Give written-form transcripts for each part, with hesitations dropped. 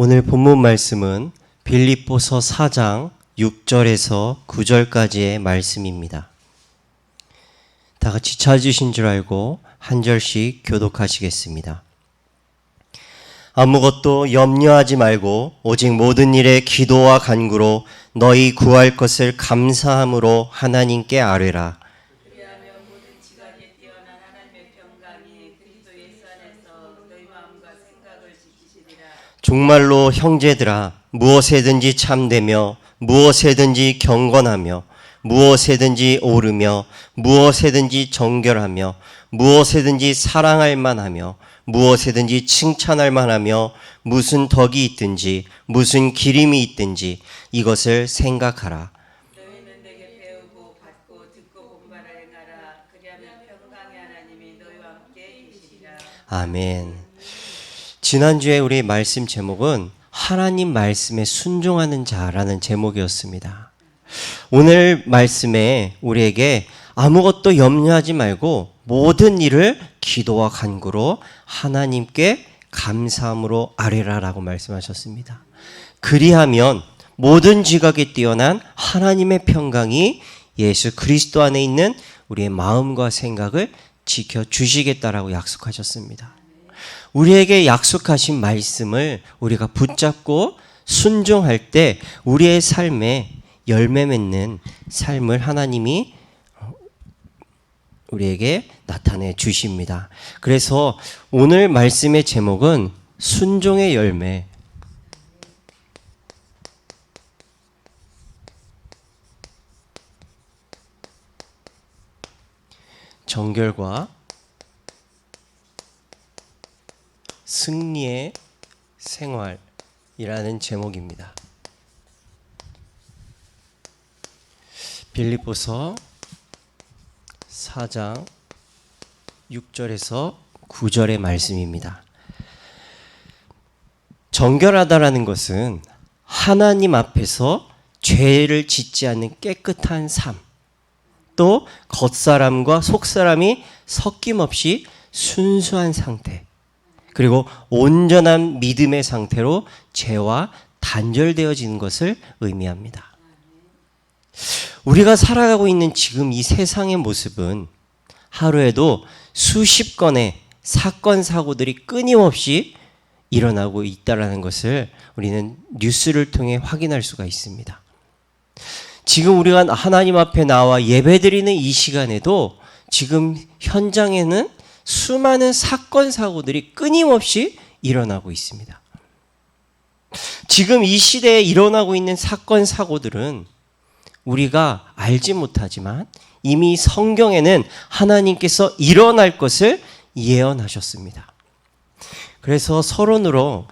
오늘 본문 말씀은 빌립보서 4장 6절에서 9절까지의 말씀입니다. 다 같이 찾으신 줄 알고 한 절씩 교독하시겠습니다. 아무것도 염려하지 말고 오직 모든 일에 기도와 간구로 너희 구할 것을 감사함으로 하나님께 아뢰라. 그리하면 모든 지각에 뛰어난 하나님의 평강이 그리스도 예수 안에서 너희 마음과 생각을 지키시리라. 정말로 형제들아, 무엇에든지 참되며 무엇에든지 경건하며 무엇에든지 오르며 무엇에든지 정결하며 무엇에든지 사랑할 만하며 무엇에든지 칭찬할 만하며 무슨 덕이 있든지 무슨 기림이 있든지 이것을 생각하라. 너희는 내게 배우고 받고 듣고 본바를 행하라. 그리하면 평강의 하나님이 너희와 함께 계시리라. 아멘. 지난주에 우리 말씀 제목은 하나님 말씀에 순종하는 자라는 제목이었습니다. 오늘 말씀에 우리에게 아무것도 염려하지 말고 모든 일을 기도와 간구로 하나님께 감사함으로 아뢰라라고 말씀하셨습니다. 그리하면 모든 지각에 뛰어난 하나님의 평강이 예수 그리스도 안에 있는 우리의 마음과 생각을 지켜주시겠다라고 약속하셨습니다. 우리에게 약속하신 말씀을 우리가 붙잡고 순종할 때 우리의 삶에 열매 맺는 삶을 하나님이 우리에게 나타내 주십니다. 그래서 오늘 말씀의 제목은 순종의 열매. 정결과 승리의 생활이라는 제목입니다. 빌립보서 4장 6절에서 9절의 말씀입니다. 정결하다라는 것은 하나님 앞에서 죄를 짓지 않는 깨끗한 삶, 또 겉사람과 속사람이 섞임없이 순수한 상태, 그리고 온전한 믿음의 상태로 죄와 단절되어지는 것을 의미합니다. 우리가 살아가고 있는 지금 이 세상의 모습은 하루에도 수십 건의 사건, 사고들이 끊임없이 일어나고 있다는 것을 우리는 뉴스를 통해 확인할 수가 있습니다. 지금 우리가 하나님 앞에 나와 예배드리는 이 시간에도 지금 현장에는 수많은 사건, 사고들이 끊임없이 일어나고 있습니다. 지금 이 시대에 일어나고 있는 사건, 사고들은 우리가 알지 못하지만 이미 성경에는 하나님께서 일어날 것을 예언하셨습니다. 그래서 서론으로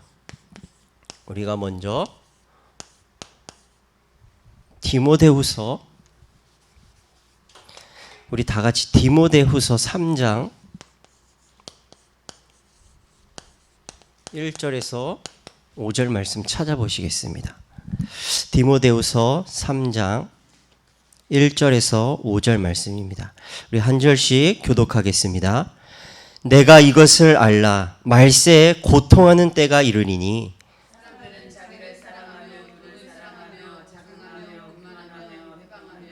우리가 먼저 디모데후서, 우리 다 같이 디모데후서 3장 1절에서 5절 말씀 찾아보시겠습니다. 디모데후서 3장 1절에서 5절 말씀입니다. 우리 한 절씩 교독하겠습니다. 내가 이것을 알라. 말세에 고통하는 때가 이르리니 사람들은 자기를 사랑하며 누를 사랑하며 자긍하며 교만하며 회방하며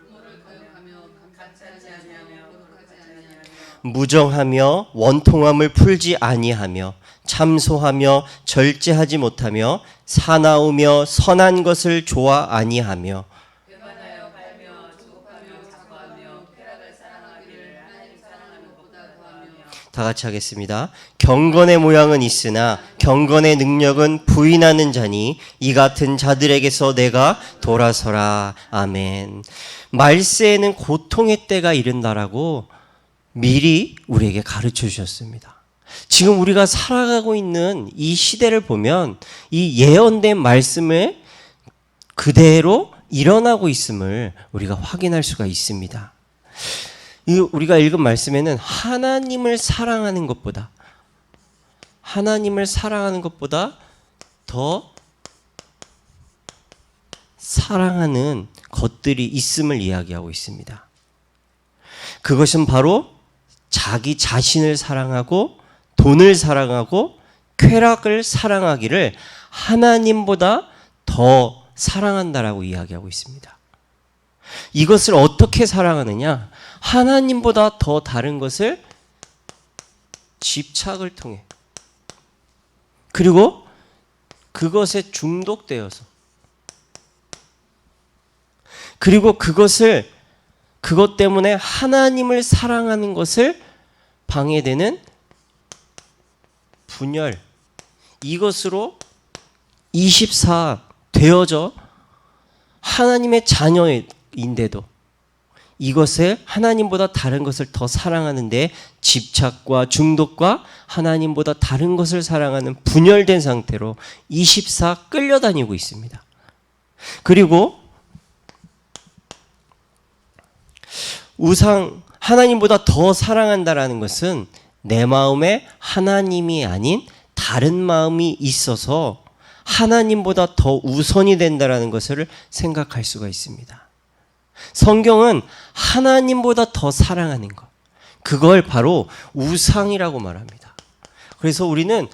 부모를 거역하며 감찰하지 아니하며 거룩하지 아니하며 무정하며 원통함을 풀지 아니하며 참소하며 절제하지 못하며 사나우며 선한 것을 좋아 아니하며 교만하여 갈며 조급하며 자고하며 쾌락을 사랑하기를 하나님 사랑하는 것보다 더하며 다 같이 하겠습니다. 경건의 모양은 있으나 경건의 능력은 부인하는 자니 이 같은 자들에게서 내가 돌아서라. 아멘. 말세에는 고통의 때가 이른다라고 미리 우리에게 가르쳐 주셨습니다. 지금 우리가 살아가고 있는 이 시대를 보면 이 예언된 말씀을 그대로 일어나고 있음을 우리가 확인할 수가 있습니다. 우리가 읽은 말씀에는 하나님을 사랑하는 것보다 더 사랑하는 것들이 있음을 이야기하고 있습니다. 그것은 바로 자기 자신을 사랑하고 돈을 사랑하고 쾌락을 사랑하기를 하나님보다 더 사랑한다라고 이야기하고 있습니다. 이것을 어떻게 사랑하느냐? 하나님보다 더 다른 것을 집착을 통해, 그리고 그것에 중독되어서, 그리고 그것 때문에 하나님을 사랑하는 것을 방해되는 분열, 이것으로 24 되어져 하나님의 자녀인데도 이것을 하나님보다 다른 것을 더 사랑하는데 집착과 중독과 하나님보다 다른 것을 사랑하는 분열된 상태로 24 끌려다니고 있습니다. 그리고 하나님보다 더 사랑한다라는 것은 내 마음에 하나님이 아닌 다른 마음이 있어서 하나님보다 더 우선이 된다라는 것을 생각할 수가 있습니다. 성경은 하나님보다 더 사랑하는 것, 그걸 바로 우상이라고 말합니다. 그래서 우리는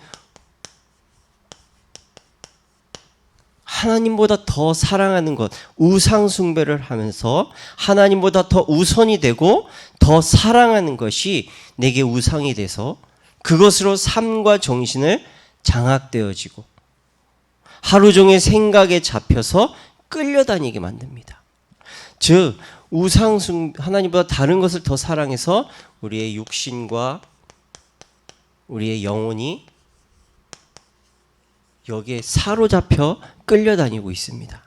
하나님보다 더 사랑하는 것, 우상 숭배를 하면서 하나님보다 더 우선이 되고 더 사랑하는 것이 내게 우상이 돼서 그것으로 삶과 정신을 장악되어지고 하루 종일 생각에 잡혀서 끌려다니게 만듭니다. 즉 하나님보다 다른 것을 더 사랑해서 우리의 육신과 우리의 영혼이 여기에 사로잡혀 끌려다니고 있습니다.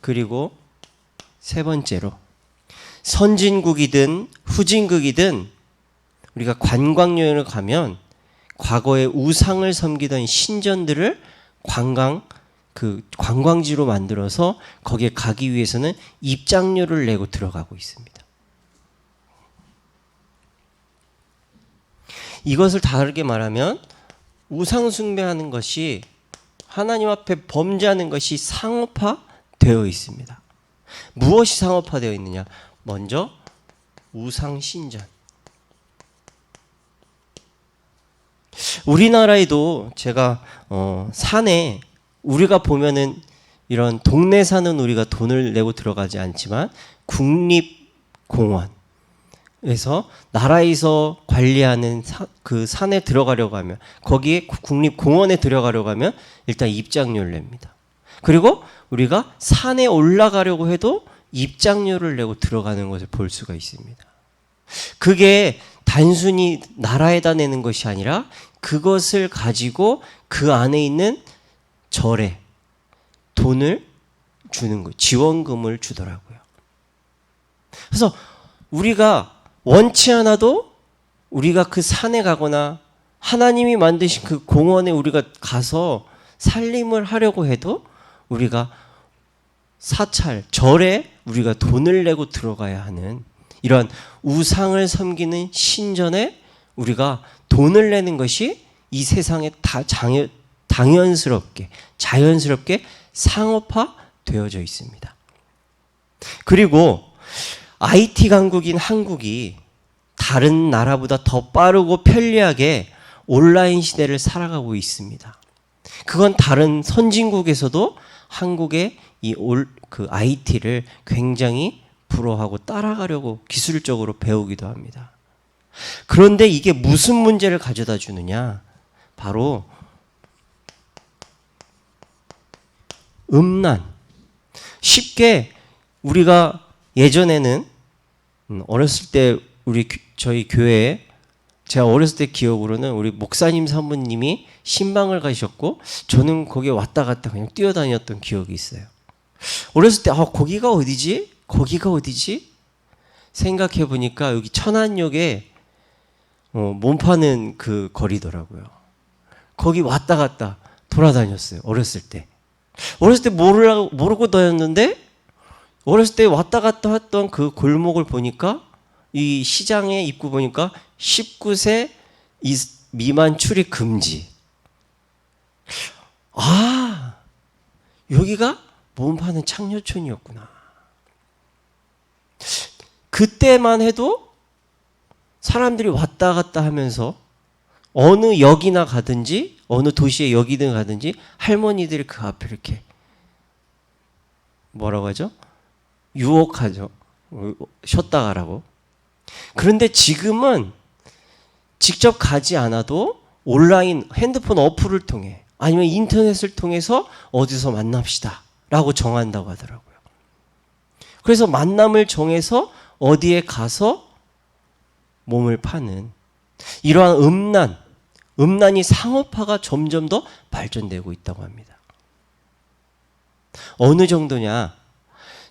그리고 세 번째로, 선진국이든 후진국이든 우리가 관광여행을 가면 과거에 우상을 섬기던 신전들을 관광지로 만들어서 거기에 가기 위해서는 입장료를 내고 들어가고 있습니다. 이것을 다르게 말하면 우상 숭배하는 것이 하나님 앞에 범죄하는 것이 상업화되어 있습니다. 무엇이 상업화되어 있느냐? 먼저 우상 신전. 우리나라에도 제가 산에 우리가 보면은 이런 동네 산은 우리가 돈을 내고 들어가지 않지만 국립공원에서 나라에서 관리하는 그 산에 들어가려고 하면, 거기에 국립공원에 들어가려고 하면 일단 입장료를 냅니다. 그리고 우리가 산에 올라가려고 해도 입장료를 내고 들어가는 것을 볼 수가 있습니다. 그게 단순히 나라에다 내는 것이 아니라 그것을 가지고 그 안에 있는 절에 돈을 주는 거, 지원금을 주더라고요. 그래서 우리가 원치 않아도 우리가 그 산에 가거나 하나님이 만드신 그 공원에 우리가 가서 살림을 하려고 해도 우리가 사찰, 절에 우리가 돈을 내고 들어가야 하는 이런 우상을 섬기는 신전에 우리가 돈을 내는 것이 이 세상에 다 자연스럽게 상업화 되어져 있습니다. 그리고 IT 강국인 한국이 다른 나라보다 더 빠르고 편리하게 온라인 시대를 살아가고 있습니다. 그건 다른 선진국에서도 한국의 그 IT를 굉장히 부러워하고 따라가려고 기술적으로 배우기도 합니다. 그런데 이게 무슨 문제를 가져다 주느냐? 바로 음란. 쉽게 우리가 예전에는 어렸을 때 저희 교회에, 제가 어렸을 때 기억으로는 우리 목사님 사모님이 신방을 가셨고 저는 거기에 왔다 갔다 그냥 뛰어다녔던 기억이 있어요. 어렸을 때 거기가 어디지? 생각해 보니까 여기 천안역에 몸 파는 그 거리더라고요. 거기 왔다 갔다 돌아다녔어요. 어렸을 때 모르고 다녔는데 어렸을 때 왔다 갔다 했던 그 골목을 보니까, 이 시장의 입구 보니까 19세 미만 출입 금지. 아, 여기가 몸 파는 창녀촌이었구나. 그때만 해도 사람들이 왔다 갔다 하면서 어느 역이나 가든지 어느 도시에 역이든 가든지 할머니들이 그 앞에 이렇게 뭐라고 하죠? 유혹하죠. 쉬었다 가라고. 그런데 지금은 직접 가지 않아도 온라인 핸드폰 어플을 통해 아니면 인터넷을 통해서 어디서 만납시다 라고 정한다고 하더라고요. 그래서 만남을 정해서 어디에 가서 몸을 파는 이러한 음란이 상업화가 점점 더 발전되고 있다고 합니다. 어느 정도냐?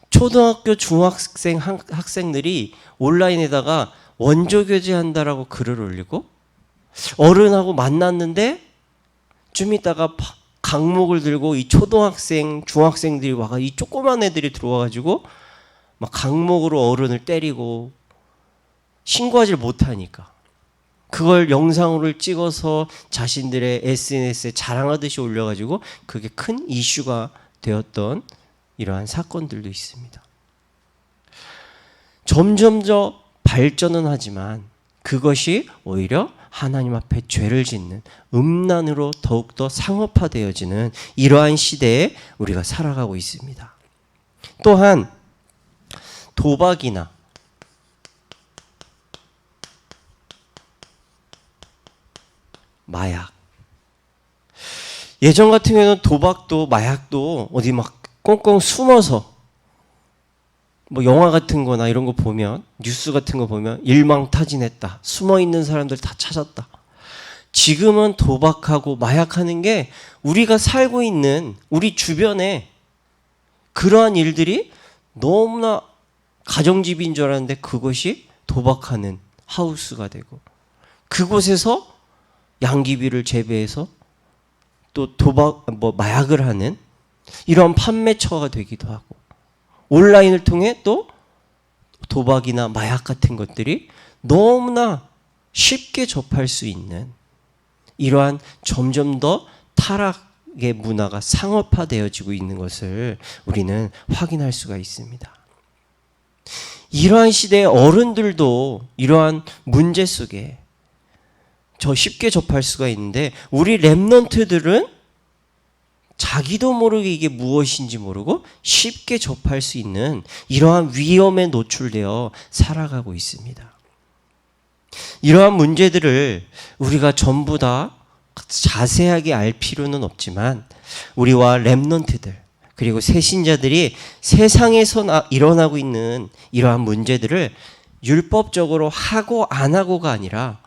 초등학교, 중학생 학생들이 온라인에다가 원조교제 한다라고 글을 올리고 어른하고 만났는데 좀 있다가 강목을 들고 이 초등학생, 중학생들이 와가 이 조그만 애들이 들어와가지고 막 강목으로 어른을 때리고 신고하지 못하니까 그걸 영상으로 찍어서 자신들의 SNS에 자랑하듯이 올려가지고 그게 큰 이슈가 되었던 이러한 사건들도 있습니다. 점점 더 발전은 하지만 그것이 오히려 하나님 앞에 죄를 짓는 음란으로 더욱더 상업화되어지는 이러한 시대에 우리가 살아가고 있습니다. 또한 도박이나 마약. 예전 같은 경우에는 도박도 마약도 어디 막 꽁꽁 숨어서 뭐 영화 같은 거나 이런 거 보면 뉴스 같은 거 보면 일망타진했다. 숨어 있는 사람들 다 찾았다. 지금은 도박하고 마약하는 게 우리가 살고 있는 우리 주변에 그러한 일들이 너무나 가정집인 줄 알았는데 그것이 도박하는 하우스가 되고 그곳에서 양귀비를 재배해서 또 마약을 하는 이러한 판매처가 되기도 하고 온라인을 통해 또 도박이나 마약 같은 것들이 너무나 쉽게 접할 수 있는 이러한 점점 더 타락의 문화가 상업화되어지고 있는 것을 우리는 확인할 수가 있습니다. 이러한 시대의 어른들도 이러한 문제 속에 쉽게 접할 수가 있는데 우리 렘넌트들은 자기도 모르게 이게 무엇인지 모르고 쉽게 접할 수 있는 이러한 위험에 노출되어 살아가고 있습니다. 이러한 문제들을 우리가 전부 다 자세하게 알 필요는 없지만 우리와 렘넌트들 그리고 새신자들이 세상에서 일어나고 있는 이러한 문제들을 율법적으로 하고 안 하고가 아니라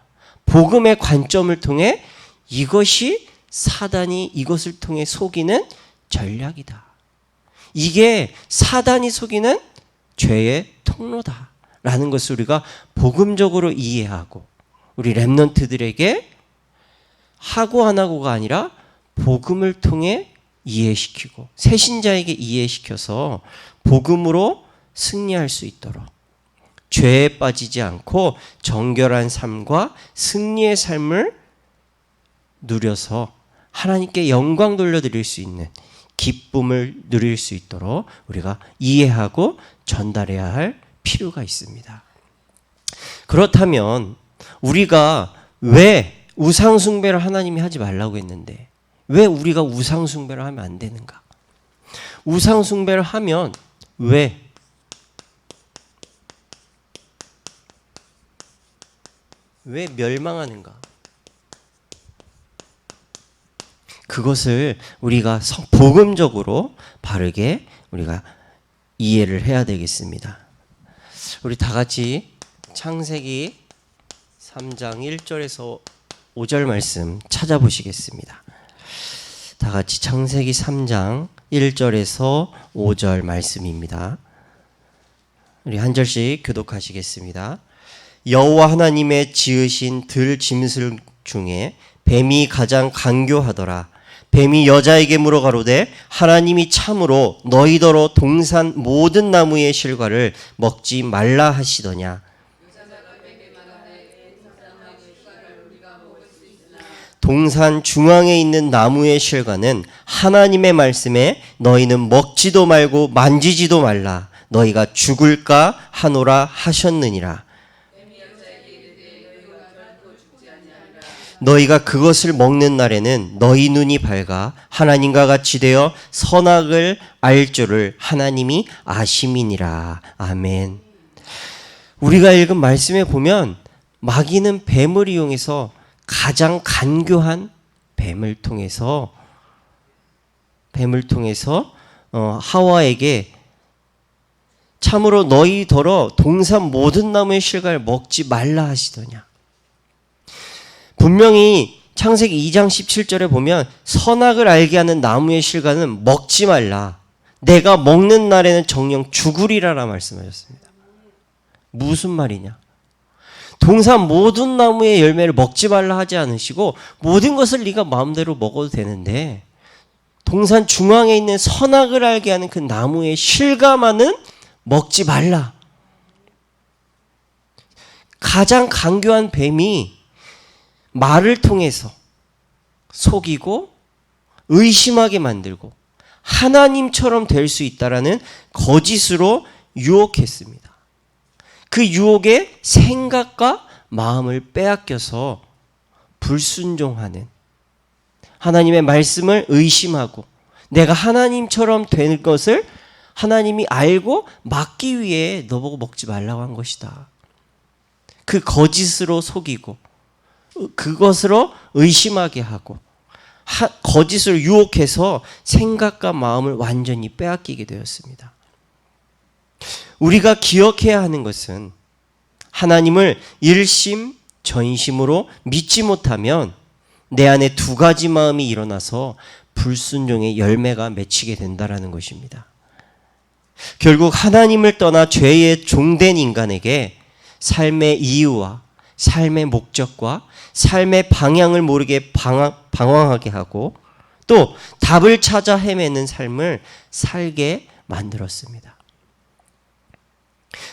복음의 관점을 통해 이것이 사단이 이것을 통해 속이는 전략이다. 이게 사단이 속이는 죄의 통로다라는 것을 우리가 복음적으로 이해하고 우리 렘넌트들에게 하고 안 하고가 아니라 복음을 통해 이해시키고 새신자에게 이해시켜서 복음으로 승리할 수 있도록 죄에 빠지지 않고 정결한 삶과 승리의 삶을 누려서 하나님께 영광 돌려드릴 수 있는 기쁨을 누릴 수 있도록 우리가 이해하고 전달해야 할 필요가 있습니다. 그렇다면 우리가 왜 우상숭배를 하나님이 하지 말라고 했는데 왜 우리가 우상숭배를 하면 안 되는가? 우상숭배를 하면 왜 멸망하는가? 그것을 우리가 복음적으로 바르게 우리가 이해를 해야 되겠습니다. 우리 다 같이 창세기 3장 1절에서 5절 말씀 찾아보시겠습니다. 다 같이 창세기 3장 1절에서 5절 말씀입니다. 우리 한 절씩 교독하시겠습니다. 여호와 하나님의 지으신 들 짐승 중에 뱀이 가장 간교하더라. 뱀이 여자에게 물어 가로되 하나님이 참으로 너희더러 동산 모든 나무의 실과를 먹지 말라 하시더냐. 동산 중앙에 있는 나무의 실과는 하나님의 말씀에 너희는 먹지도 말고 만지지도 말라. 너희가 죽을까 하노라 하셨느니라. 너희가 그것을 먹는 날에는 너희 눈이 밝아 하나님과 같이 되어 선악을 알 줄을 하나님이 아심이니라. 아멘. 우리가 읽은 말씀에 보면 마귀는 뱀을 이용해서 가장 간교한 뱀을 통해서 하와에게 참으로 너희더러 동산 모든 나무의 실과를 먹지 말라 하시더냐. 분명히 창세기 2장 17절에 보면 선악을 알게 하는 나무의 실과는 먹지 말라. 내가 먹는 날에는 정령 죽으리라라 말씀하셨습니다. 무슨 말이냐? 동산 모든 나무의 열매를 먹지 말라 하지 않으시고 모든 것을 네가 마음대로 먹어도 되는데 동산 중앙에 있는 선악을 알게 하는 그 나무의 실과만은 먹지 말라. 가장 간교한 뱀이 말을 통해서 속이고 의심하게 만들고 하나님처럼 될 수 있다라는 거짓으로 유혹했습니다. 그 유혹에 생각과 마음을 빼앗겨서 불순종하는, 하나님의 말씀을 의심하고 내가 하나님처럼 되는 것을 하나님이 알고 막기 위해 너보고 먹지 말라고 한 것이다. 그 거짓으로 속이고 그것으로 의심하게 하고 거짓을 유혹해서 생각과 마음을 완전히 빼앗기게 되었습니다. 우리가 기억해야 하는 것은 하나님을 일심 전심으로 믿지 못하면 내 안에 두 가지 마음이 일어나서 불순종의 열매가 맺히게 된다는 것입니다. 결국 하나님을 떠나 죄의 종된 인간에게 삶의 이유와 삶의 목적과 삶의 방향을 모르게 방황하게 하고 또 답을 찾아 헤매는 삶을 살게 만들었습니다.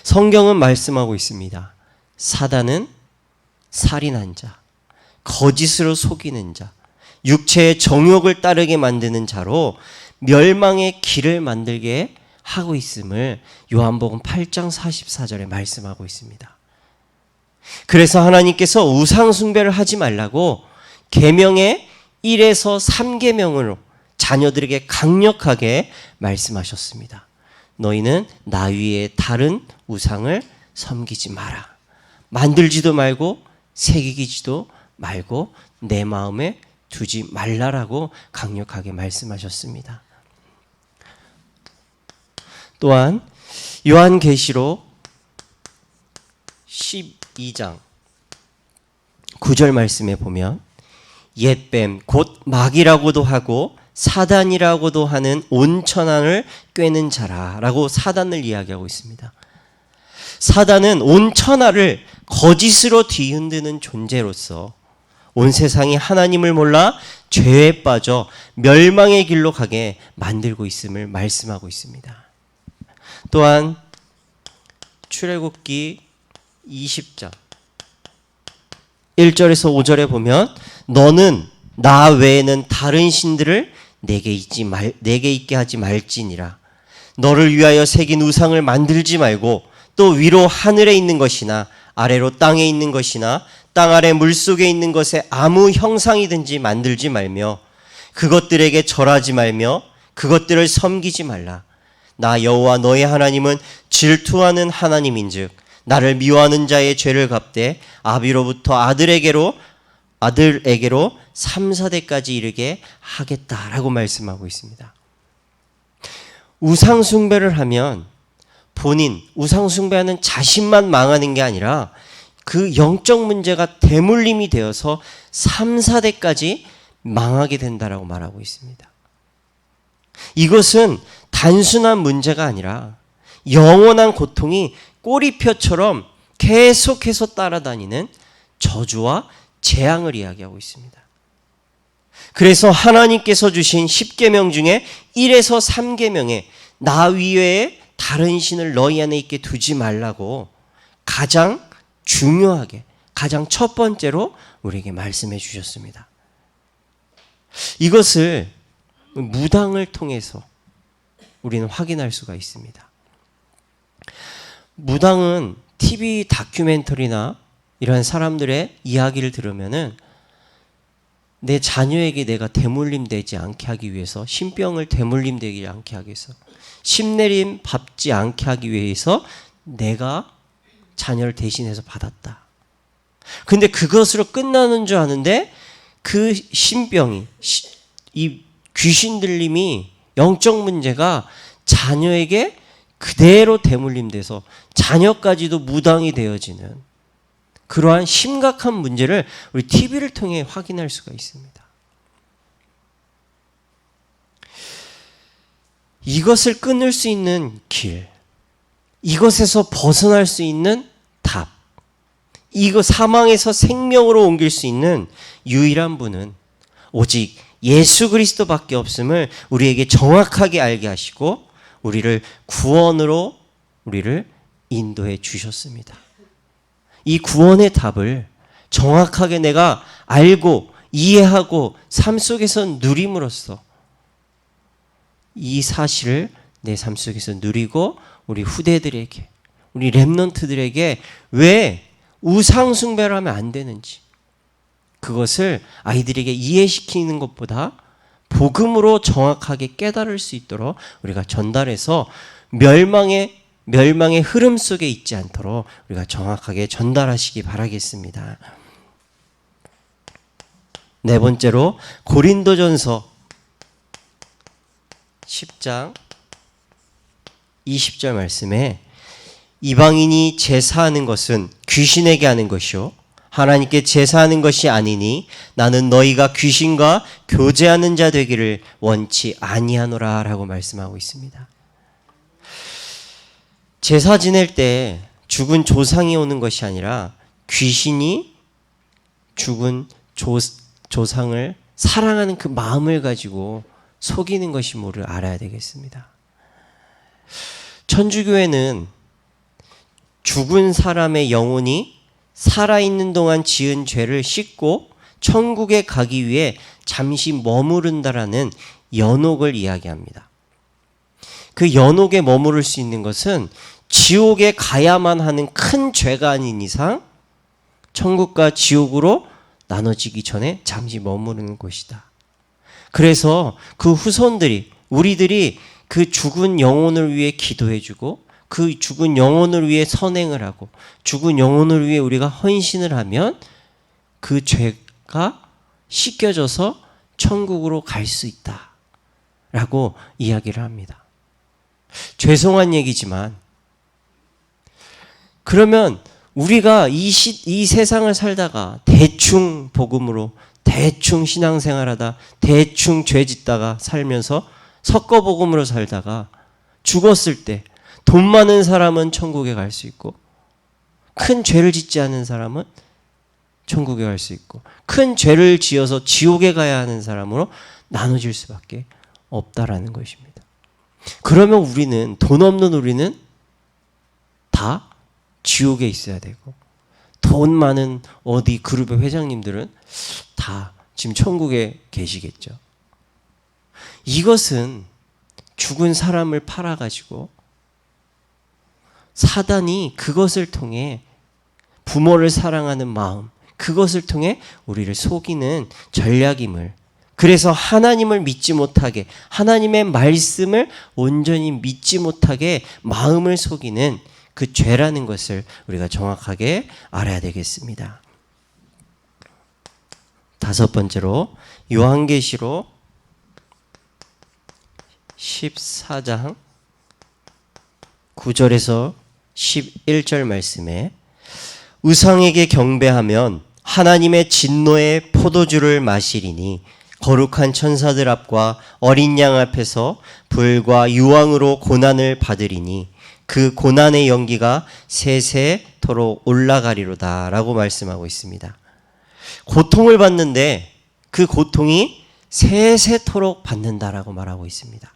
성경은 말씀하고 있습니다. 사단은 살인한 자, 거짓으로 속이는 자, 육체의 정욕을 따르게 만드는 자로 멸망의 길을 만들게 하고 있음을 요한복음 8장 44절에 말씀하고 있습니다. 그래서 하나님께서 우상 숭배를 하지 말라고 계명의 1에서 3계명으로 자녀들에게 강력하게 말씀하셨습니다. 너희는 나 위에 다른 우상을 섬기지 마라. 만들지도 말고 새기지도 말고 내 마음에 두지 말라라고 강력하게 말씀하셨습니다. 또한 요한계시록 12장 9절 말씀에 보면 옛뱀 곧 마귀라고도 하고 사단이라고도 하는 온천하를 꿰는 자라라고 사단을 이야기하고 있습니다. 사단은 온천하를 거짓으로 뒤흔드는 존재로서 온 세상이 하나님을 몰라 죄에 빠져 멸망의 길로 가게 만들고 있음을 말씀하고 있습니다. 또한 출애굽기 20장 1절에서 5절에 보면 너는 나 외에는 다른 신들을 내게 있게 하지 말지니라. 너를 위하여 새긴 우상을 만들지 말고 또 위로 하늘에 있는 것이나 아래로 땅에 있는 것이나 땅 아래 물속에 있는 것에 아무 형상이든지 만들지 말며 그것들에게 절하지 말며 그것들을 섬기지 말라. 나 여호와 너의 하나님은 질투하는 하나님인즉 나를 미워하는 자의 죄를 갚되 아비로부터 아들에게로 3, 4대까지 이르게 하겠다라고 말씀하고 있습니다. 우상 숭배를 하면 본인, 우상 숭배하는 자신만 망하는 게 아니라 그 영적 문제가 대물림이 되어서 3, 4대까지 망하게 된다라고 말하고 있습니다. 이것은 단순한 문제가 아니라 영원한 고통이 꼬리표처럼 계속해서 따라다니는 저주와 재앙을 이야기하고 있습니다. 그래서 하나님께서 주신 10계명 중에 1에서 3계명에 나 위에 다른 신을 너희 안에 있게 두지 말라고 가장 중요하게 가장 첫 번째로 우리에게 말씀해 주셨습니다. 이것을 무당을 통해서 우리는 확인할 수가 있습니다. 무당은 TV 다큐멘터리나 이러한 사람들의 이야기를 들으면은 내 자녀에게 내가 대물림되지 않게 하기 위해서, 신병을 대물림되지 않게 하기 위해서, 십내림 밟지 않게 하기 위해서 내가 자녀를 대신해서 받았다. 근데 그것으로 끝나는 줄 아는데 그 신병이, 이 귀신 들림이, 영적 문제가 자녀에게 그대로 대물림돼서 자녀까지도 무당이 되어지는 그러한 심각한 문제를 우리 TV를 통해 확인할 수가 있습니다. 이것을 끊을 수 있는 길, 이것에서 벗어날 수 있는 답, 이거 사망에서 생명으로 옮길 수 있는 유일한 분은 오직 예수 그리스도밖에 없음을 우리에게 정확하게 알게 하시고 우리를 구원으로 우리를 인도해 주셨습니다. 이 구원의 답을 정확하게 내가 알고 이해하고 삶 속에서 누림으로써 이 사실을 내 삶 속에서 누리고 우리 후대들에게, 우리 렘넌트들에게 왜 우상 숭배를 하면 안 되는지, 그것을 아이들에게 이해시키는 것보다 복음으로 정확하게 깨달을 수 있도록 우리가 전달해서 멸망의 흐름 속에 있지 않도록 우리가 정확하게 전달하시기 바라겠습니다. 네 번째로 고린도전서 10장 20절 말씀에 이방인이 제사하는 것은 귀신에게 하는 것이요 하나님께 제사하는 것이 아니니 나는 너희가 귀신과 교제하는 자 되기를 원치 아니하노라 라고 말씀하고 있습니다. 제사 지낼 때 죽은 조상이 오는 것이 아니라 귀신이 죽은 조상을 사랑하는 그 마음을 가지고 속이는 것임을 알아야 되겠습니다. 천주교회는 죽은 사람의 영혼이 살아있는 동안 지은 죄를 씻고 천국에 가기 위해 잠시 머무른다라는 연옥을 이야기합니다. 그 연옥에 머무를 수 있는 것은 지옥에 가야만 하는 큰 죄가 아닌 이상 천국과 지옥으로 나눠지기 전에 잠시 머무르는 곳이다. 그래서 그 후손들이, 우리들이 그 죽은 영혼을 위해 기도해주고 그 죽은 영혼을 위해 선행을 하고 죽은 영혼을 위해 우리가 헌신을 하면 그 죄가 씻겨져서 천국으로 갈 수 있다 라고 이야기를 합니다. 죄송한 얘기지만 그러면 우리가 이 세상을 살다가 대충 복음으로 대충 신앙생활하다 대충 죄 짓다가 살면서 섞어 복음으로 살다가 죽었을 때 돈 많은 사람은 천국에 갈 수 있고 큰 죄를 짓지 않은 사람은 천국에 갈 수 있고 큰 죄를 지어서 지옥에 가야 하는 사람으로 나눠질 수밖에 없다라는 것입니다. 그러면 우리는, 돈 없는 우리는 다 지옥에 있어야 되고 돈 많은 어디 그룹의 회장님들은 다 지금 천국에 계시겠죠. 이것은 죽은 사람을 팔아가지고 사단이 그것을 통해 부모를 사랑하는 마음, 그것을 통해 우리를 속이는 전략임을, 그래서 하나님을 믿지 못하게, 하나님의 말씀을 온전히 믿지 못하게 마음을 속이는 그 죄라는 것을 우리가 정확하게 알아야 되겠습니다. 다섯 번째로 요한계시록 14장 9절에서 11절 말씀에 우상에게 경배하면 하나님의 진노의 포도주를 마시리니 거룩한 천사들 앞과 어린 양 앞에서 불과 유황으로 고난을 받으리니 그 고난의 연기가 세세토록 올라가리로다 라고 말씀하고 있습니다. 고통을 받는데 그 고통이 세세토록 받는다라고 말하고 있습니다.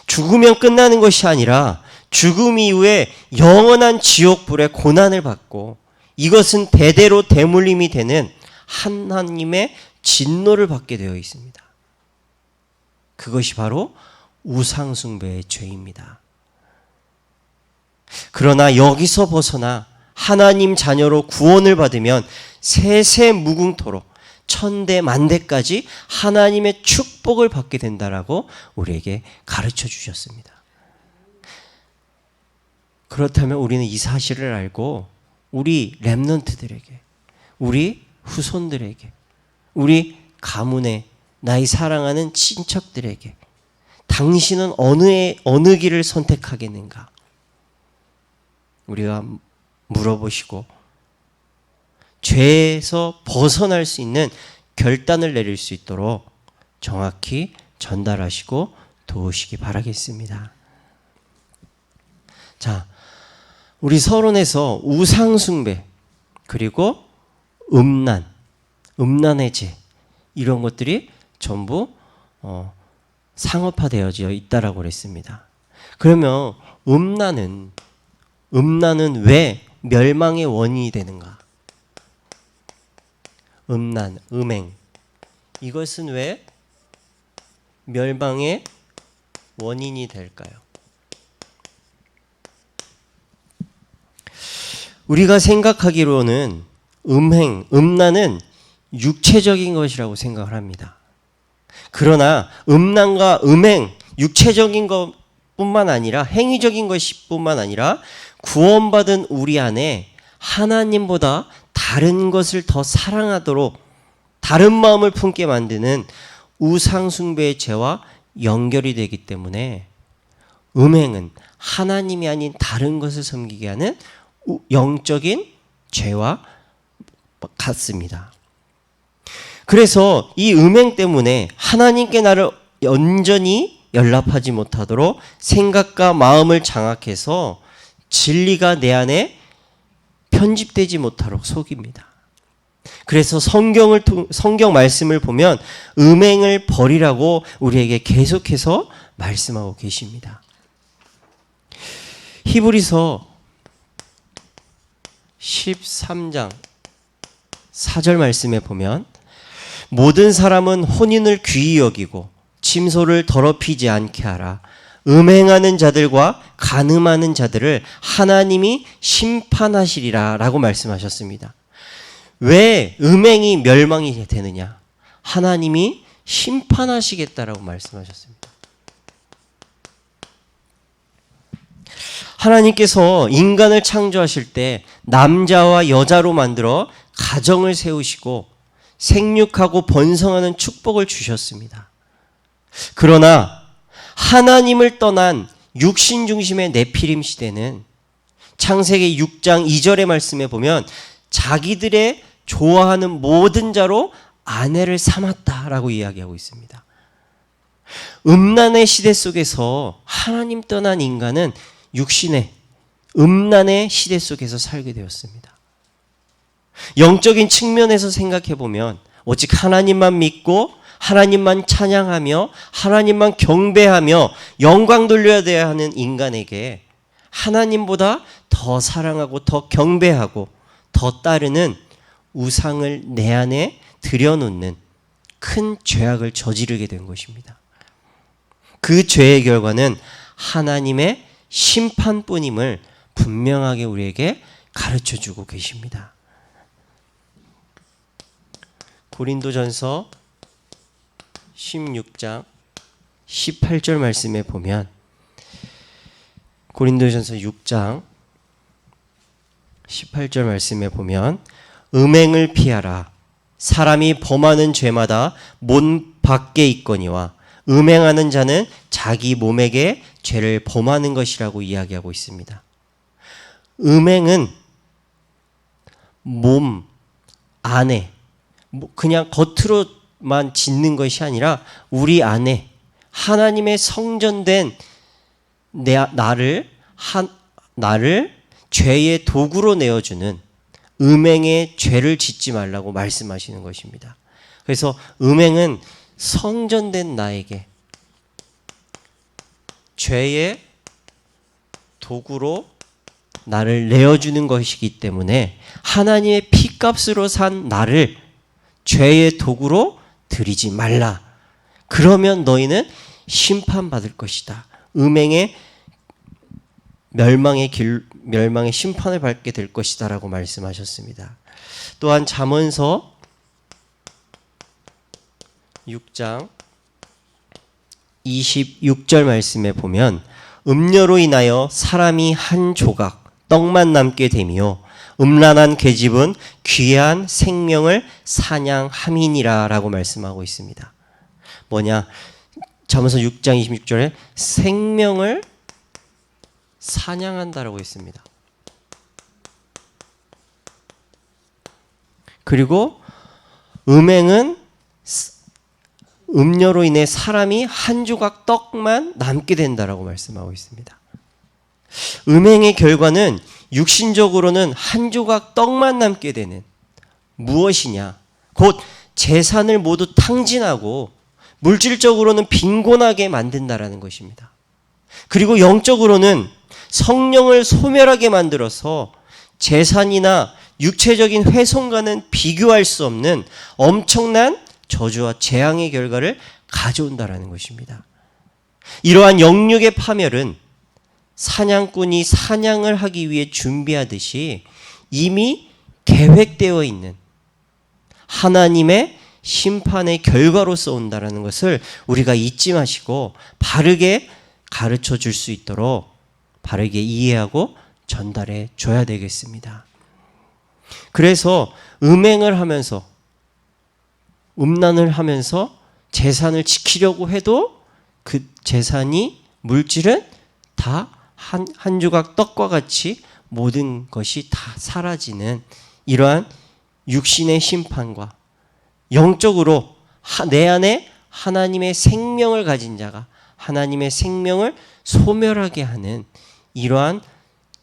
죽으면 끝나는 것이 아니라 죽음 이후에 영원한 지옥불의 고난을 받고 이것은 대대로 대물림이 되는 하나님의 진노를 받게 되어 있습니다. 그것이 바로 우상숭배의 죄입니다. 그러나 여기서 벗어나 하나님 자녀로 구원을 받으면 세세 무궁토록 천대 만대까지 하나님의 축복을 받게 된다라고 우리에게 가르쳐 주셨습니다. 그렇다면 우리는 이 사실을 알고 우리 렘넌트들에게, 우리 후손들에게, 우리 가문에 나의 사랑하는 친척들에게 당신은 어느 길을 선택하겠는가? 우리가 물어보시고 죄에서 벗어날 수 있는 결단을 내릴 수 있도록 정확히 전달하시고 도우시기 바라겠습니다. 자, 우리 서론에서 우상숭배, 그리고 음란의 죄, 이런 것들이 전부 상업화되어져 있다라고 그랬습니다. 그러면 음란은 왜 멸망의 원인이 되는가? 음행, 이것은 왜 멸망의 원인이 될까요? 우리가 생각하기로는 음란은 육체적인 것이라고 생각을 합니다. 그러나 음란과 음행, 육체적인 것뿐만 아니라 행위적인 것뿐만 아니라 구원받은 우리 안에 하나님보다 다른 것을 더 사랑하도록 다른 마음을 품게 만드는 우상숭배의 죄와 연결이 되기 때문에 음행은 하나님이 아닌 다른 것을 섬기게 하는 영적인 죄와 같습니다. 그래서 이 음행 때문에 하나님께 나를 온전히 연락하지 못하도록 생각과 마음을 장악해서 진리가 내 안에 편집되지 못하도록 속입니다. 그래서 성경 말씀을 보면 음행을 버리라고 우리에게 계속해서 말씀하고 계십니다. 히브리서 13장 4절 말씀에 보면 모든 사람은 혼인을 귀히 여기고 침소를 더럽히지 않게 하라. 음행하는 자들과 간음하는 자들을 하나님이 심판하시리라 라고 말씀하셨습니다. 왜 음행이 멸망이 되느냐? 하나님이 심판하시겠다라고 말씀하셨습니다. 하나님께서 인간을 창조하실 때 남자와 여자로 만들어 가정을 세우시고 생육하고 번성하는 축복을 주셨습니다. 그러나 하나님을 떠난 육신 중심의 네피림 시대는 창세기 6장 2절의 말씀에 보면 자기들의 좋아하는 모든 자로 아내를 삼았다라고 이야기하고 있습니다. 음란의 시대 속에서 하나님 떠난 인간은 육신의 음란의 시대 속에서 살게 되었습니다. 영적인 측면에서 생각해 보면 오직 하나님만 믿고 하나님만 찬양하며 하나님만 경배하며 영광 돌려야 돼야 하는 인간에게 하나님보다 더 사랑하고 더 경배하고 더 따르는 우상을 내 안에 들여놓는 큰 죄악을 저지르게 된 것입니다. 그 죄의 결과는 하나님의 심판뿐임을 분명하게 우리에게 가르쳐주고 계십니다. 고린도전서 16장 18절 말씀에 보면 고린도전서 6장 18절 말씀에 보면 음행을 피하라. 사람이 범하는 죄마다 몸 밖에 있거니와 음행하는 자는 자기 몸에게 죄를 범하는 것이라고 이야기하고 있습니다. 음행은 몸 안에 그냥 겉으로만 짓는 것이 아니라 우리 안에 하나님의 성전된 나를 죄의 도구로 내어주는 음행의 죄를 짓지 말라고 말씀하시는 것입니다. 그래서 음행은 성전된 나에게 죄의 도구로 나를 내어주는 것이기 때문에 하나님의 피값으로 산 나를 죄의 도구로 드리지 말라. 그러면 너희는 심판받을 것이다. 음행의 멸망의 심판을 받게 될 것이다 라고 말씀하셨습니다. 또한 잠언서 6장 26절 말씀에 보면 음녀로 인하여 사람이 한 조각 떡만 남게 되며 음란한 계집은 귀한 생명을 사냥함이니라 라고 말씀하고 있습니다. 뭐냐? 잠언서 6장 26절에 생명을 사냥한다라고 했습니다. 그리고 음행은 음녀로 인해 사람이 한 조각 떡만 남게 된다라고 말씀하고 있습니다. 음행의 결과는 육신적으로는 한 조각 떡만 남게 되는 무엇이냐? 곧 재산을 모두 탕진하고 물질적으로는 빈곤하게 만든다라는 것입니다. 그리고 영적으로는 성령을 소멸하게 만들어서 재산이나 육체적인 훼손과는 비교할 수 없는 엄청난 저주와 재앙의 결과를 가져온다라는 것입니다. 이러한 영육의 파멸은 사냥꾼이 사냥을 하기 위해 준비하듯이 이미 계획되어 있는 하나님의 심판의 결과로서 온다라는 것을 우리가 잊지 마시고 바르게 가르쳐 줄 수 있도록 바르게 이해하고 전달해 줘야 되겠습니다. 그래서 음행을 하면서 음란을 하면서 재산을 지키려고 해도 그 재산이 물질은 다 한 조각 떡과 같이 모든 것이 다 사라지는 이러한 육신의 심판과 영적으로 내 안에 하나님의 생명을 가진 자가 하나님의 생명을 소멸하게 하는 이러한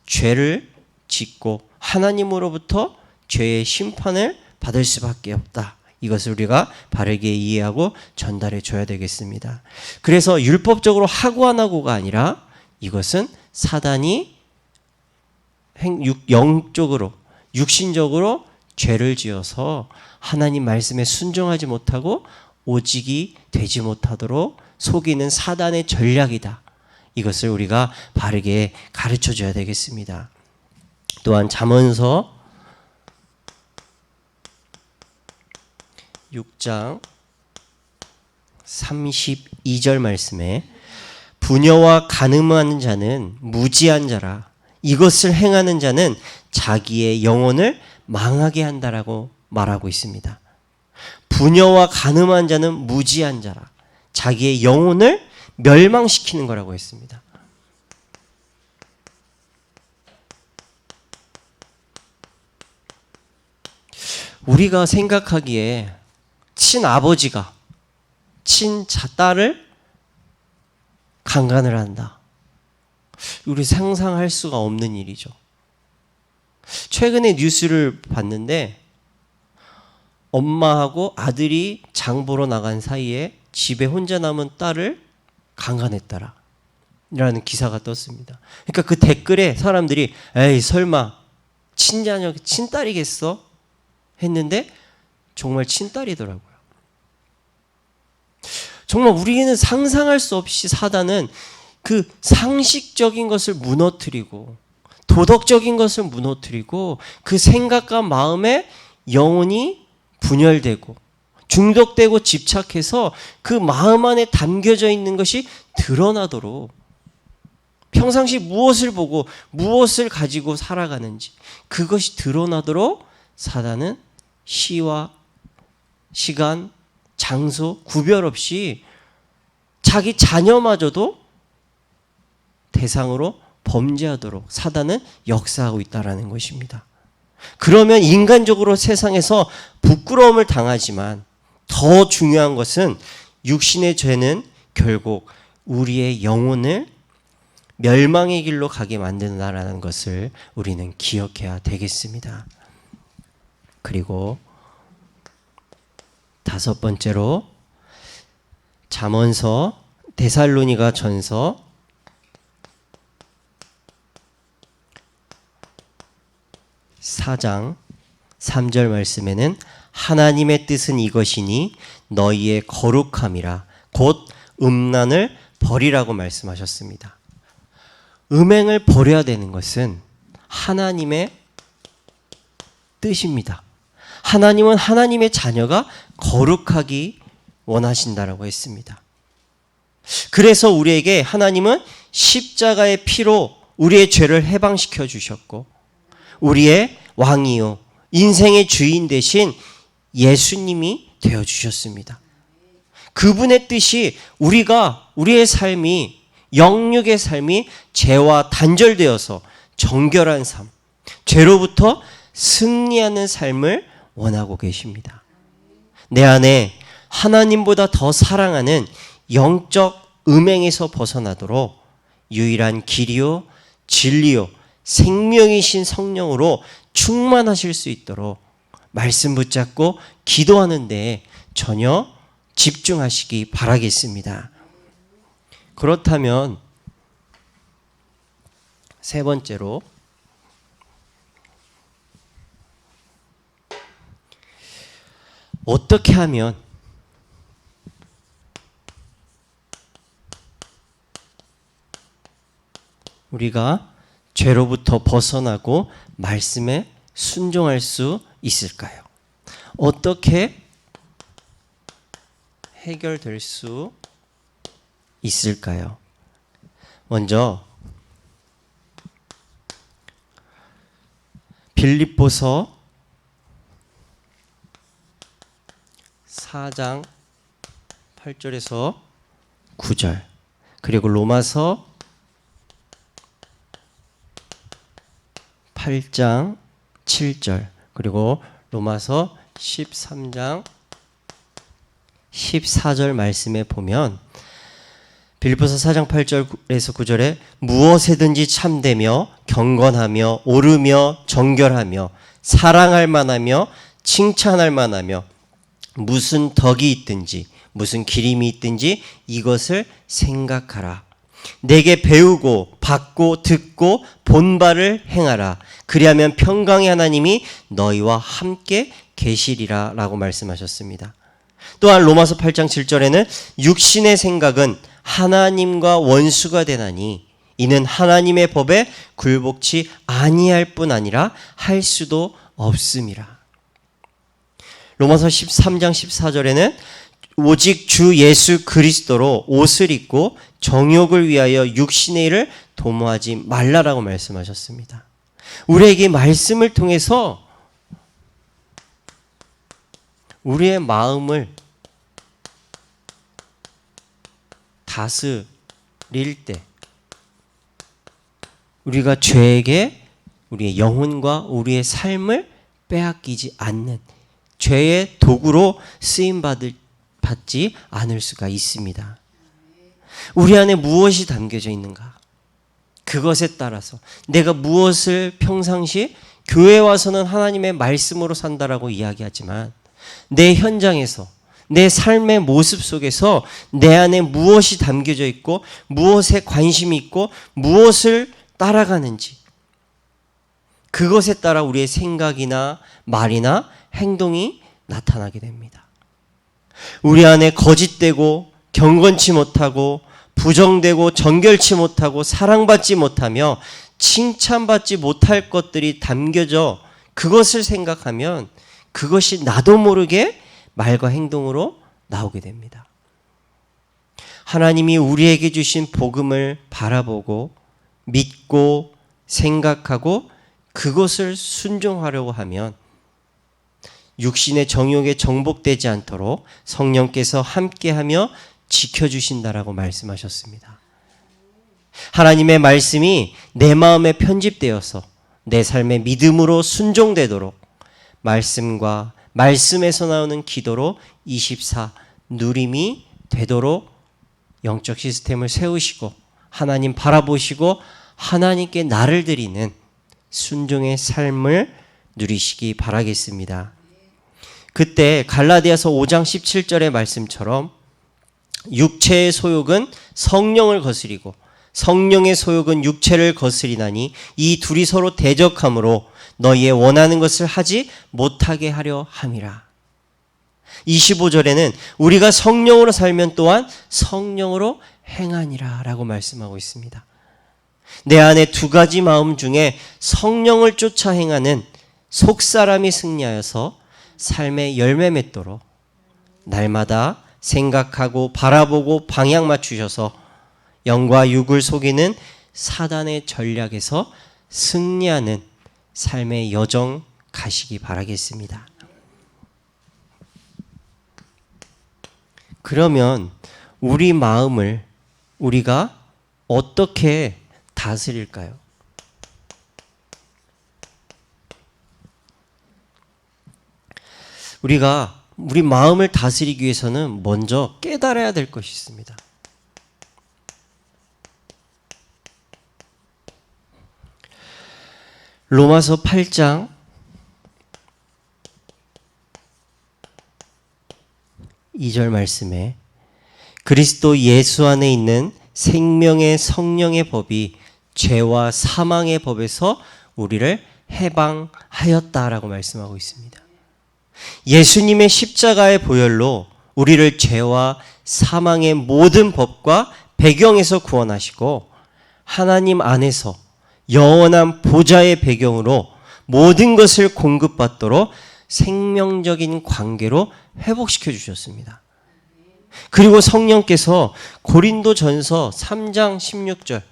죄를 짓고 하나님으로부터 죄의 심판을 받을 수밖에 없다. 이것을 우리가 바르게 이해하고 전달해 줘야 되겠습니다. 그래서 율법적으로 하고 안 하고가 아니라 이것은 사단이 영적으로 육신적으로 죄를 지어서 하나님 말씀에 순종하지 못하고 오직이 되지 못하도록 속이는 사단의 전략이다. 이것을 우리가 바르게 가르쳐 줘야 되겠습니다. 또한 잠언서 6장 32절 말씀에 부녀와 간음하는 자는 무지한 자라 이것을 행하는 자는 자기의 영혼을 망하게 한다라고 말하고 있습니다. 부녀와 간음한 자는 무지한 자라 자기의 영혼을 멸망시키는 거라고 했습니다. 우리가 생각하기에 친아버지가 친딸을 강간을 한다. 우리 상상할 수가 없는 일이죠. 최근에 뉴스를 봤는데 엄마하고 아들이 장 보러 나간 사이에 집에 혼자 남은 딸을 강간했더라 라는 기사가 떴습니다. 그러니까 그 댓글에 사람들이 에이 설마 친자녀 친딸이겠어? 했는데 정말 친딸이더라고요. 정말 우리는 상상할 수 없이 사단은 그 상식적인 것을 무너뜨리고 도덕적인 것을 무너뜨리고 그 생각과 마음에 영혼이 분열되고 중독되고 집착해서 그 마음 안에 담겨져 있는 것이 드러나도록 평상시 무엇을 보고 무엇을 가지고 살아가는지 그것이 드러나도록 사단은 시와 시간, 장소 구별 없이 자기 자녀마저도 대상으로 범죄하도록 사단은 역사하고 있다는 것입니다. 그러면 인간적으로 세상에서 부끄러움을 당하지만 더 중요한 것은 육신의 죄는 결국 우리의 영혼을 멸망의 길로 가게 만든다라는 것을 우리는 기억해야 되겠습니다. 그리고 다섯 번째로 잠언서 데살로니가 전서 4장 3절 말씀에는 하나님의 뜻은 이것이니 너희의 거룩함이라 곧 음란을 버리라고 말씀하셨습니다. 음행을 버려야 되는 것은 하나님의 뜻입니다. 하나님은 하나님의 자녀가 거룩하기 원하신다라고 했습니다. 그래서 우리에게 하나님은 십자가의 피로 우리의 죄를 해방시켜 주셨고 우리의 왕이요 인생의 주인 대신 예수님이 되어 주셨습니다. 그분의 뜻이 우리의 삶이 영육의 삶이 죄와 단절되어서 정결한 삶, 죄로부터 승리하는 삶을 원하고 계십니다. 내 안에 하나님보다 더 사랑하는 영적 음행에서 벗어나도록 유일한 길이요 진리요 생명이신 성령으로 충만하실 수 있도록 말씀 붙잡고 기도하는 데에 전혀 집중하시기 바라겠습니다. 그렇다면 세 번째로 어떻게 하면 우리가 죄로부터 벗어나고 말씀에 순종할 수 있을까요? 어떻게 해결될 수 있을까요? 먼저 빌립보서 4장 8절에서 9절 그리고 로마서 8장 7절 그리고 로마서 13장 14절 말씀에 보면 빌립보서 4장 8절에서 9절에 무엇에든지 참되며 경건하며 옳으며 정결하며 사랑할 만하며 칭찬할 만하며 무슨 덕이 있든지 무슨 기림이 있든지 이것을 생각하라. 내게 배우고 받고 듣고 본 바를 행하라. 그리하면 평강의 하나님이 너희와 함께 계시리라 라고 말씀하셨습니다. 또한 로마서 8장 7절에는 육신의 생각은 하나님과 원수가 되나니 이는 하나님의 법에 굴복치 아니할 뿐 아니라 할 수도 없음이라. 로마서 13장 14절에는 오직 주 예수 그리스도로 옷을 입고 정욕을 위하여 육신의 일을 도모하지 말라라고 말씀하셨습니다. 우리에게 말씀을 통해서 우리의 마음을 다스릴 때 우리가 죄에게 우리의 영혼과 우리의 삶을 빼앗기지 않는 죄의 도구로 쓰임받지 않을 수가 있습니다. 우리 안에 무엇이 담겨져 있는가? 그것에 따라서 내가 무엇을 평상시 교회에 와서는 하나님의 말씀으로 산다라고 이야기하지만 내 현장에서 내 삶의 모습 속에서 내 안에 무엇이 담겨져 있고 무엇에 관심이 있고 무엇을 따라가는지 그것에 따라 우리의 생각이나 말이나 행동이 나타나게 됩니다. 우리 안에 거짓되고 경건치 못하고 부정되고 정결치 못하고 사랑받지 못하며 칭찬받지 못할 것들이 담겨져 그것을 생각하면 그것이 나도 모르게 말과 행동으로 나오게 됩니다. 하나님이 우리에게 주신 복음을 바라보고 믿고 생각하고 그것을 순종하려고 하면 육신의 정욕에 정복되지 않도록 성령께서 함께하며 지켜주신다라고 말씀하셨습니다. 하나님의 말씀이 내 마음에 편집되어서 내 삶의 믿음으로 순종되도록 말씀과 말씀에서 나오는 기도로 24 누림이 되도록 영적 시스템을 세우시고 하나님 바라보시고 하나님께 나를 드리는 순종의 삶을 누리시기 바라겠습니다. 그때 갈라디아서 5장 17절의 말씀처럼 육체의 소욕은 성령을 거스리고 성령의 소욕은 육체를 거스리나니 이 둘이 서로 대적함으로 너희의 원하는 것을 하지 못하게 하려 함이라. 25절에는 우리가 성령으로 살면 또한 성령으로 행하니라 라고 말씀하고 있습니다. 내 안에 두 가지 마음 중에 성령을 쫓아 행하는 속사람이 승리하여서 삶의 열매 맺도록 날마다 생각하고 바라보고 방향 맞추셔서 영과 육을 속이는 사단의 전략에서 승리하는 삶의 여정 가시기 바라겠습니다. 그러면 우리 마음을 우리가 어떻게 다스릴까요? 우리가 우리 마음을 다스리기 위해서는 먼저 깨달아야 될 것이 있습니다. 로마서 8장 2절 말씀에 그리스도 예수 안에 있는 생명의 성령의 법이 죄와 사망의 법에서 우리를 해방하였다라고 말씀하고 있습니다. 예수님의 십자가의 보혈로 우리를 죄와 사망의 모든 법과 배경에서 구원하시고 하나님 안에서 영원한 보좌의 배경으로 모든 것을 공급받도록 생명적인 관계로 회복시켜 주셨습니다. 그리고 성령께서 고린도전서 3장 16절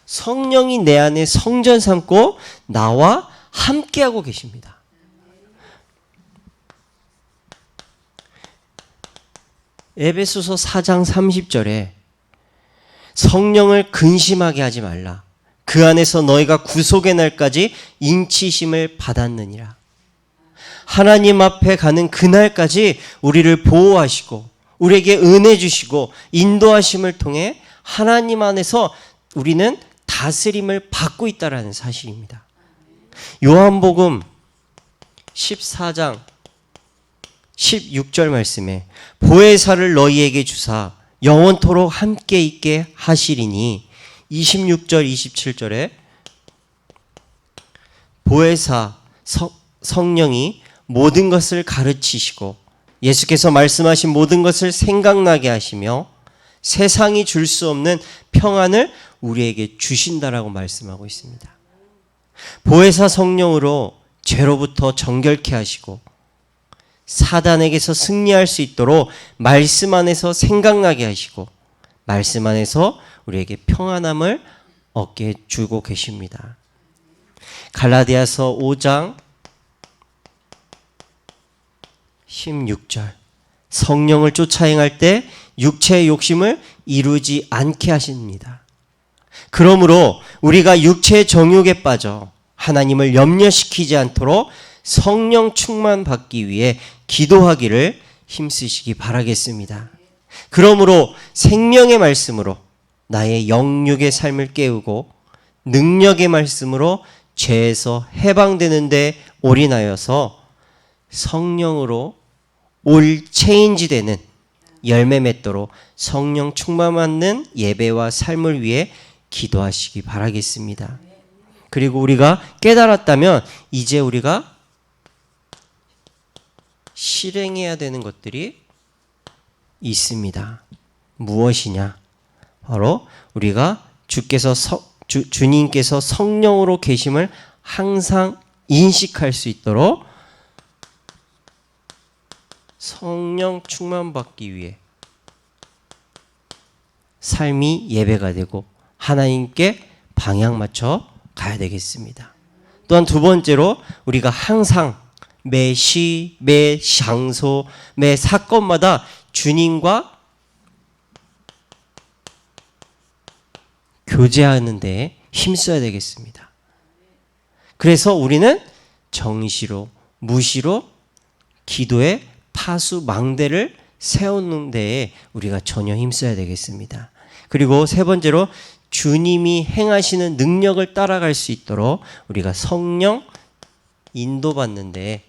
성령이 내 안에 성전 삼고 나와 함께하고 계십니다. 에베소서 4장 30절에 성령을 근심하게 하지 말라. 그 안에서 너희가 구속의 날까지 인치심을 받았느니라. 하나님 앞에 가는 그날까지 우리를 보호하시고 우리에게 은혜 주시고 인도하심을 통해 하나님 안에서 우리는 다스림을 받고 있다는 사실입니다. 요한복음 14장 16절 말씀에 보혜사를 너희에게 주사 영원토록 함께 있게 하시리니 26절 27절에 보혜사 성령이 모든 것을 가르치시고 예수께서 말씀하신 모든 것을 생각나게 하시며 세상이 줄 수 없는 평안을 우리에게 주신다라고 말씀하고 있습니다. 보혜사 성령으로 죄로부터 정결케 하시고 사단에게서 승리할 수 있도록 말씀 안에서 생각나게 하시고 말씀 안에서 우리에게 평안함을 얻게 주고 계십니다. 갈라디아서 5장 16절 성령을 쫓아 행할 때 육체의 욕심을 이루지 않게 하십니다. 그러므로 우리가 육체의 정욕에 빠져 하나님을 염려시키지 않도록 성령 충만 받기 위해 기도하기를 힘쓰시기 바라겠습니다. 그러므로 생명의 말씀으로 나의 영육의 삶을 깨우고 능력의 말씀으로 죄에서 해방되는 데 올인하여서 성령으로 올 체인지 되는 열매 맺도록 성령 충만 받는 예배와 삶을 위해 기도하시기 바라겠습니다. 그리고 우리가 깨달았다면 이제 우리가 실행해야 되는 것들이 있습니다. 무엇이냐? 바로 우리가 주님께서 성령으로 계심을 항상 인식할 수 있도록 성령 충만받기 위해 삶이 예배가 되고 하나님께 방향 맞춰 가야 되겠습니다. 또한 두 번째로 우리가 항상 매 시, 매 장소, 매 사건마다 주님과 교제하는 데 힘써야 되겠습니다. 그래서 우리는 정시로, 무시로 기도의 파수 망대를 세우는 데에 우리가 전혀 힘써야 되겠습니다. 그리고 세 번째로 주님이 행하시는 능력을 따라갈 수 있도록 우리가 성령 인도받는 데에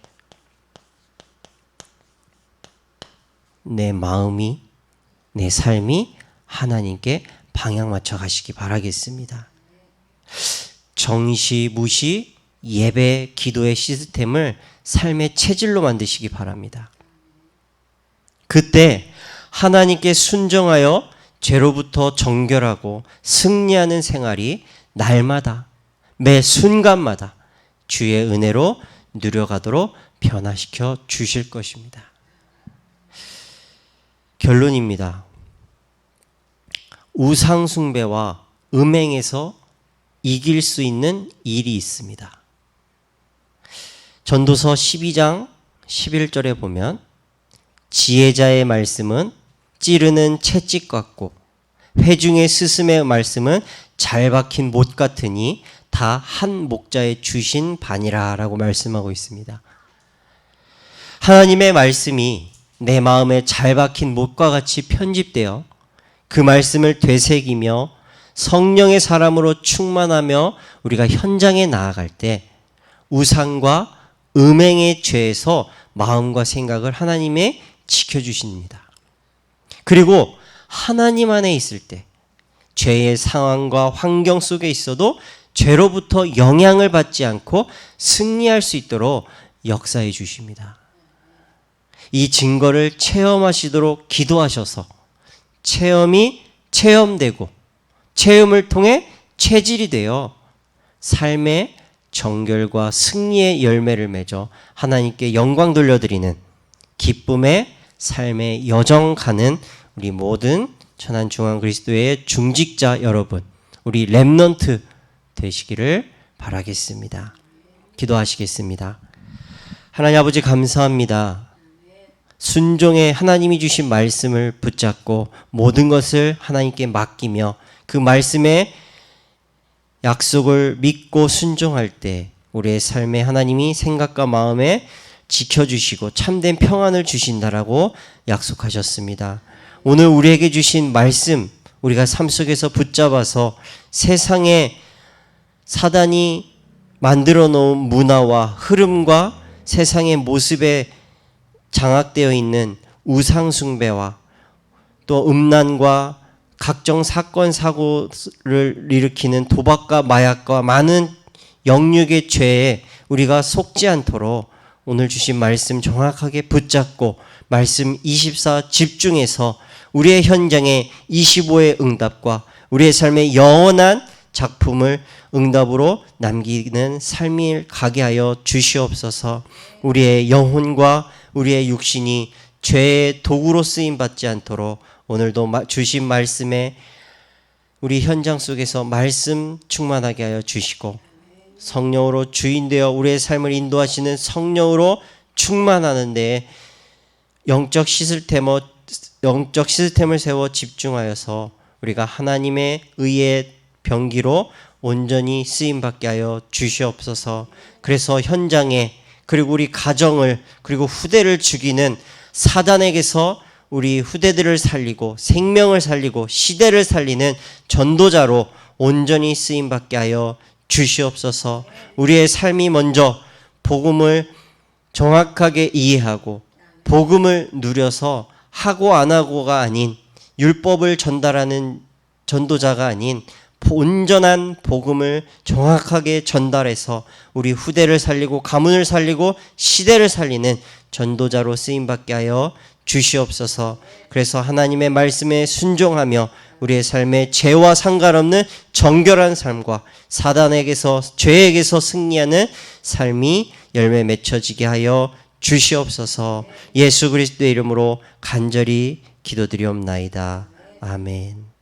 내 마음이, 내 삶이 하나님께 방향 맞춰 가시기 바라겠습니다. 정시, 무시, 예배, 기도의 시스템을 삶의 체질로 만드시기 바랍니다. 그때 하나님께 순종하여 죄로부터 정결하고 승리하는 생활이 날마다, 매 순간마다 주의 은혜로 누려가도록 변화시켜 주실 것입니다. 결론입니다. 우상숭배와 음행에서 이길 수 있는 일이 있습니다. 전도서 12장 11절에 보면 지혜자의 말씀은 찌르는 채찍 같고 회중의 스승의 말씀은 잘 박힌 못 같으니 다 한 목자에 주신 바니라 라고 말씀하고 있습니다. 하나님의 말씀이 내 마음에 잘 박힌 못과 같이 편집되어 그 말씀을 되새기며 성령의 사람으로 충만하며 우리가 현장에 나아갈 때 우상과 음행의 죄에서 마음과 생각을 하나님의 지켜주십니다. 그리고 하나님 안에 있을 때 죄의 상황과 환경 속에 있어도 죄로부터 영향을 받지 않고 승리할 수 있도록 역사해 주십니다. 이 증거를 체험하시도록 기도하셔서 체험이 체험되고 체험을 통해 체질이 되어 삶의 정결과 승리의 열매를 맺어 하나님께 영광 돌려드리는 기쁨의 삶의 여정 가는 우리 모든 천안중앙 그리스도의 중직자 여러분, 우리 렘넌트 되시기를 바라겠습니다. 기도하시겠습니다. 하나님 아버지 감사합니다. 순종의 하나님이 주신 말씀을 붙잡고 모든 것을 하나님께 맡기며 그 말씀의 약속을 믿고 순종할 때 우리의 삶에 하나님이 생각과 마음에 지켜주시고 참된 평안을 주신다라고 약속하셨습니다. 오늘 우리에게 주신 말씀 우리가 삶 속에서 붙잡아서 세상에 사단이 만들어 놓은 문화와 흐름과 세상의 모습에 장악되어 있는 우상숭배와 또 음란과 각종 사건 사고를 일으키는 도박과 마약과 많은 영육의 죄에 우리가 속지 않도록 오늘 주신 말씀 정확하게 붙잡고 말씀 24 집중해서 우리의 현장에 25의 응답과 우리의 삶의 영원한 작품을 응답으로 남기는 삶을 가게 하여 주시옵소서. 우리의 영혼과 우리의 육신이 죄의 도구로 쓰임 받지 않도록 오늘도 주신 말씀에 우리 현장 속에서 말씀 충만하게 하여 주시고 성령으로 주인되어 우리의 삶을 인도하시는 성령으로 충만하는 데에 영적 시스템을 세워 집중하여서 우리가 하나님의 의의 병기로 온전히 쓰임받게 하여 주시옵소서. 그래서 현장에 그리고 우리 가정을 그리고 후대를 죽이는 사단에게서 우리 후대들을 살리고 생명을 살리고 시대를 살리는 전도자로 온전히 쓰임받게 하여 주시옵소서. 우리의 삶이 먼저 복음을 정확하게 이해하고 복음을 누려서 하고 안 하고가 아닌 율법을 전달하는 전도자가 아닌 온전한 복음을 정확하게 전달해서 우리 후대를 살리고 가문을 살리고 시대를 살리는 전도자로 쓰임받게 하여 주시옵소서. 그래서 하나님의 말씀에 순종하며 우리의 삶에 죄와 상관없는 정결한 삶과 사단에게서 죄에게서 승리하는 삶이 열매 맺혀지게 하여 주시옵소서. 예수 그리스도의 이름으로 간절히 기도드리옵나이다. 아멘.